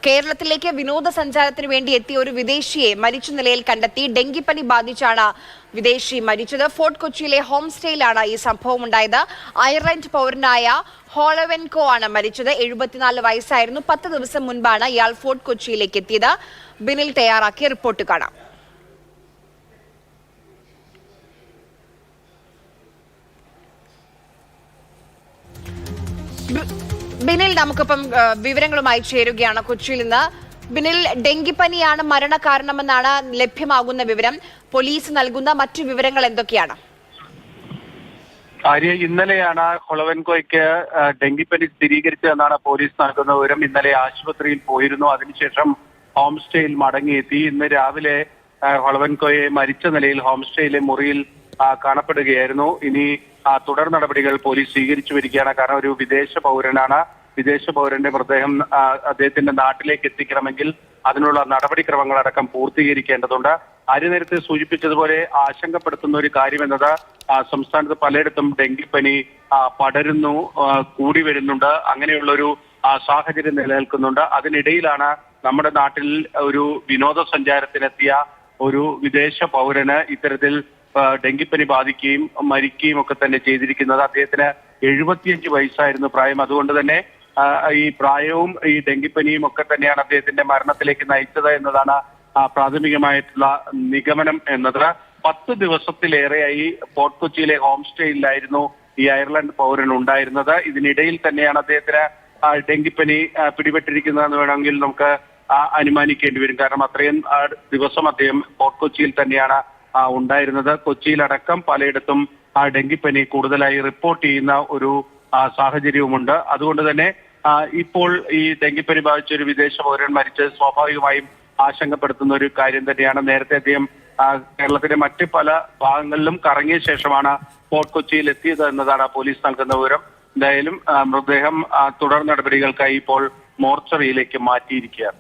കേരളത്തിലേക്ക് വിനോദസഞ്ചാരത്തിന് വേണ്ടി എത്തിയ ഒരു വിദേശിയെ മരിച്ച നിലയിൽ കണ്ടെത്തി. ഡെങ്കിപ്പനി ബാധിച്ചാണ് വിദേശി മരിച്ചത്. ഫോർട്ട് കൊച്ചിയിലെ ഹോം സ്റ്റേയിലാണ് ഈ സംഭവം ഉണ്ടായത്. അയർലൻഡ് പൗരനായ ഹോളവെൻകോ ആണ് മരിച്ചത്. 74 വയസ്സായിരുന്നു. 10 ദിവസം മുൻപാണ് ഇയാൾ ഫോർട്ട് കൊച്ചിയിലേക്ക് എത്തിയത്. ബിനിൽ തയ്യാറാക്കിയ റിപ്പോർട്ട് കാണാം. ബിനിൽ നമുക്കിപ്പം വിവരങ്ങളുമായി ചേരുകയാണ് കൊച്ചിയിൽ നിന്ന്. ബിനിൽ, ഡെങ്കിപ്പനിയാണ് മരണകാരണമെന്നാണ് ലഭ്യമാകുന്ന വിവരം. പോലീസ് നൽകുന്ന മറ്റു വിവരങ്ങൾ എന്തൊക്കെയാണ്? ഇന്നലെയാണ് ഹൊളവെൻകോയ്ക്ക് ഡെങ്കിപ്പനി സ്ഥിരീകരിച്ചതെന്നാണ് പോലീസ് നൽകുന്ന വിവരം. ഇന്നലെ ആശുപത്രിയിൽ പോയിരുന്നു. അതിനുശേഷം ഹോം സ്റ്റേയിൽ മടങ്ങിയെത്തി. ഇന്ന് രാവിലെ ഹൊളവെൻകോയെ മരിച്ച നിലയിൽ ഹോം സ്റ്റേയിലെ മുറിയിൽ കാണപ്പെടുകയായിരുന്നു. ഇനി തുടർ നടപടികൾ പോലീസ് സ്വീകരിച്ചു വരികയാണ്. കാരണം ഒരു വിദേശ പൗരനാണ്. വിദേശ പൗരന്റെ മൃതദേഹം അദ്ദേഹത്തിന്റെ നാട്ടിലേക്ക് എത്തിക്കണമെങ്കിൽ അതിനുള്ള നടപടിക്രമങ്ങളടക്കം പൂർത്തീകരിക്കേണ്ടതുണ്ട്. നേരത്തെ സൂചിപ്പിച്ചതുപോലെ ആശങ്കപ്പെടുത്തുന്ന ഒരു കാര്യം എന്നത് സംസ്ഥാനത്ത് പലയിടത്തും ഡെങ്കിപ്പനി പടരുന്നു, കൂടി വരുന്നുണ്ട്. അങ്ങനെയുള്ളൊരു സാഹചര്യം നിലനിൽക്കുന്നുണ്ട്. അതിനിടയിലാണ് നമ്മുടെ നാട്ടിൽ ഒരു വിനോദസഞ്ചാരത്തിനെത്തിയ ഒരു വിദേശ പൗരന് ഇത്തരത്തിൽ ഡെങ്കിപ്പനി ബാധിക്കുകയും മരിക്കുകയും ഒക്കെ തന്നെ ചെയ്തിരിക്കുന്നത്. അദ്ദേഹത്തിന് 75 വയസ്സായിരുന്നു പ്രായം. അതുകൊണ്ട് തന്നെ ഈ പ്രായവും ഈ ഡെങ്കിപ്പനിയും ഒക്കെ തന്നെയാണ് അദ്ദേഹത്തിന്റെ മരണത്തിലേക്ക് നയിച്ചത് എന്നതാണ് പ്രാഥമികമായിട്ടുള്ള നിഗമനം എന്നത്. 10 ദിവസത്തിലേറെയായി ഫോർട്ട് കൊച്ചിയിലെ ഹോം സ്റ്റേയിലായിരുന്നു ഈ അയർലൻഡ് പൗരൻ ഉണ്ടായിരുന്നത്. ഇതിനിടയിൽ തന്നെയാണ് അദ്ദേഹത്തിന് ഡെങ്കിപ്പനി പിടിപെട്ടിരിക്കുന്നതെന്ന് വേണമെങ്കിൽ നമുക്ക് അനുമാനിക്കേണ്ടി വരും. കാരണം അത്രയും ദിവസം അദ്ദേഹം ഫോർട്ട് കൊച്ചിയിൽ തന്നെയാണ് ഉണ്ടായിരുന്നത്. കൊച്ചിയിലടക്കം പലയിടത്തും ഡെങ്കിപ്പനി കൂടുതലായി റിപ്പോർട്ട് ചെയ്യുന്ന ഒരു സാഹചര്യവുമുണ്ട്. അതുകൊണ്ട് തന്നെ ഇപ്പോൾ ഈ ഡെങ്കിപ്പനി ബാധിച്ച ഒരു വിദേശ പൗരൻ മരിച്ചത് സ്വാഭാവികമായും ആശങ്കപ്പെടുത്തുന്ന ഒരു കാര്യം തന്നെയാണ്. നേരത്തെ അദ്ദേഹം കേരളത്തിലെ മറ്റ് പല ഭാഗങ്ങളിലും കറങ്ങിയ ശേഷമാണ് ഫോർട്ട് കൊച്ചിയിൽ എത്തിയത് എന്നതാണ് പോലീസ് നൽകുന്ന വിവരം. എന്തായാലും മൃതദേഹം തുടർ നടപടികൾക്കായി ഇപ്പോൾ മോർച്ചറിയിലേക്ക് മാറ്റിയിരിക്കുകയാണ്.